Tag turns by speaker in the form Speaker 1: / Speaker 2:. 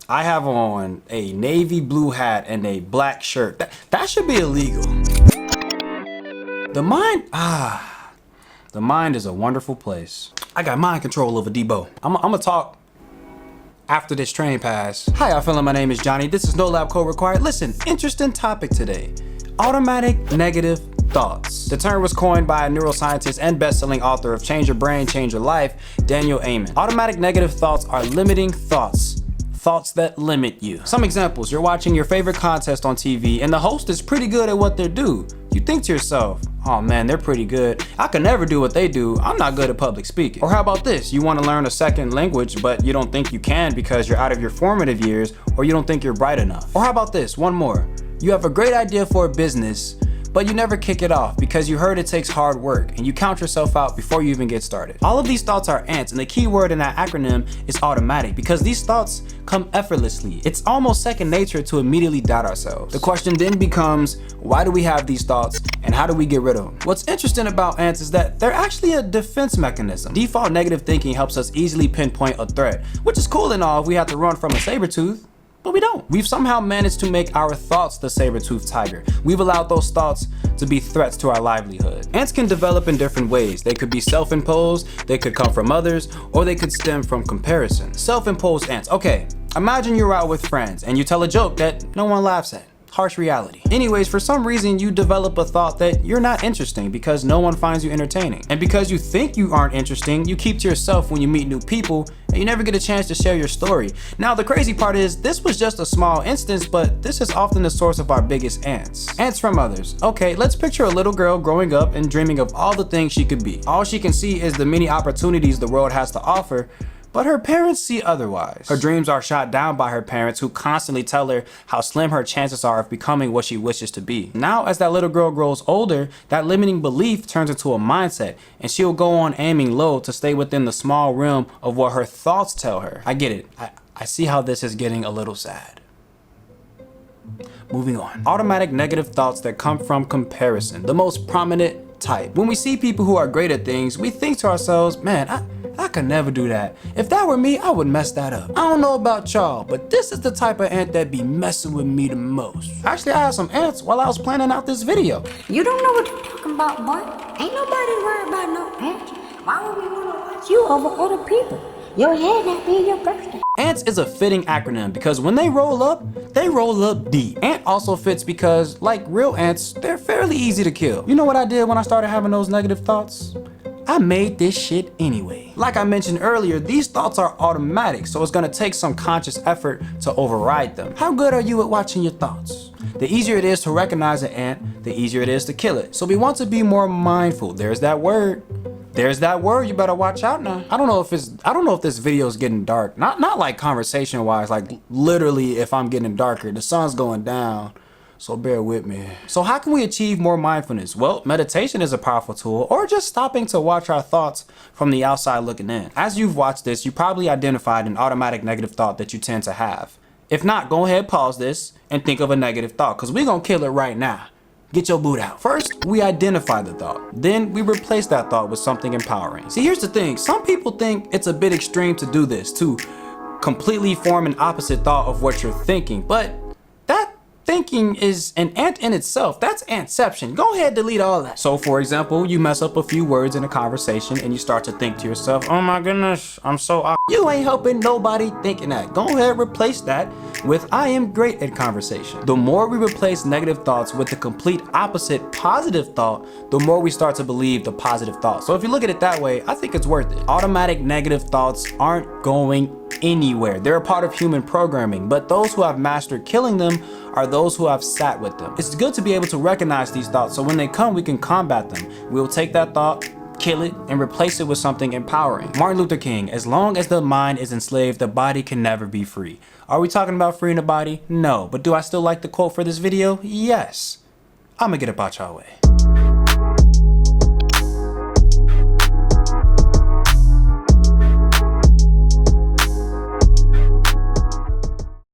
Speaker 1: I have on a navy blue hat and a black shirt. That should be illegal. The mind is a wonderful place. I got mind control over Debo. I'm gonna talk after this train pass. Hi, y'all feeling? My name is Johnny. This is No Lab Code Required. Listen, interesting topic today. Automatic negative thoughts. The term was coined by a neuroscientist and best-selling author of Change Your Brain, Change Your Life, Daniel Amen. Automatic negative thoughts are limiting thoughts. Thoughts that limit you. Some examples: you're watching your favorite contest on TV and the host is pretty good at what they do. You think to yourself, oh man, they're pretty good. I could never do what they do. I'm not good at public speaking. Or how about this? You want to learn a second language, but you don't think you can because you're out of your formative years, or you don't think you're bright enough. Or how about this? One more. You have a great idea for a business, but you never kick it off because you heard it takes hard work and you count yourself out before you even get started. All of these thoughts are ants, and the key word in that acronym is automatic, because these thoughts come effortlessly. It's almost second nature to immediately doubt ourselves. The question then becomes, why do we have these thoughts and how do we get rid of them? What's interesting about ants is that they're actually a defense mechanism. Default negative thinking helps us easily pinpoint a threat, which is cool and all if we have to run from a saber tooth. But we don't. We've somehow managed to make our thoughts the saber-toothed tiger. We've allowed those thoughts to be threats to our livelihood. Ants can develop in different ways. They could be self-imposed, they could come from others, or they could stem from comparison. Self-imposed ants. Okay, imagine you're out with friends and you tell a joke that no one laughs at. Harsh reality. Anyways, for some reason you develop a thought that you're not interesting because no one finds you entertaining. And because you think you aren't interesting, you keep to yourself when you meet new people and you never get a chance to share your story. Now the crazy part is, this was just a small instance, but this is often the source of our biggest ants. Ants from others. Okay, let's picture a little girl growing up and dreaming of all the things she could be. All she can see is the many opportunities the world has to offer, but her parents see otherwise. Her dreams are shot down by her parents, who constantly tell her how slim her chances are of becoming what she wishes to be. Now, as that little girl grows older, that limiting belief turns into a mindset, and she'll go on aiming low to stay within the small realm of what her thoughts tell her. I get it. I see how this is getting a little sad. Moving on. Automatic negative thoughts that come from comparison. The most prominent type. When we see people who are great at things, we think to ourselves, man, I could never do that. If that were me, I would mess that up. I don't know about y'all, but this is the type of ant that be messing with me the most. Actually, I had some ants while I was planning out this video.
Speaker 2: You don't know what you're talking about, boy. Ain't nobody worried about no ants. Why would we want to watch you over other people? Your head not being your birthday.
Speaker 1: Ants is a fitting acronym because when they roll up deep. Ant also fits because, like real ants, they're fairly easy to kill. You know what I did when I started having those negative thoughts? I made this shit anyway. Like I mentioned earlier, these thoughts are automatic, so it's gonna take some conscious effort to override them. How good are you at watching your thoughts? The easier it is to recognize an ant, the easier it is to kill it. So we want to be more mindful. There's that word. There's that word. You better watch out now. I don't know if this video is getting dark. Not like conversation wise, like literally if I'm getting darker. The sun's going down. So bear with me. So how can we achieve more mindfulness? Well, meditation is a powerful tool, or just stopping to watch our thoughts from the outside looking in. As you've watched this, you probably identified an automatic negative thought that you tend to have. If not, go ahead, pause this and think of a negative thought, because we're gonna kill it right now. Get your boot out. First, we identify the thought. Then we replace that thought with something empowering. See, here's the thing. Some people think it's a bit extreme to do this, to completely form an opposite thought of what you're thinking, but that thinking is an ant in itself. That's antception. Go ahead, delete all that. So for example, you mess up a few words in a conversation and you start to think to yourself, oh my goodness, I'm so You ain't helping nobody thinking that. Go ahead, replace that with I am great at conversation. The more we replace negative thoughts with the complete opposite positive thought, the more we start to believe the positive thought. So if you look at it that way, I think it's worth it. Automatic negative thoughts aren't going anywhere. They're a part of human programming, but those who have mastered killing them are those who have sat with them. It's good to be able to recognize these thoughts, so when they come, we can combat them. We'll take that thought, kill it, and replace it with something empowering. Martin Luther King: as long as the mind is enslaved, the body can never be free. Are we talking about freeing the body? No. But do I still like the quote for this video? Yes. I'm gonna get up out y'all way.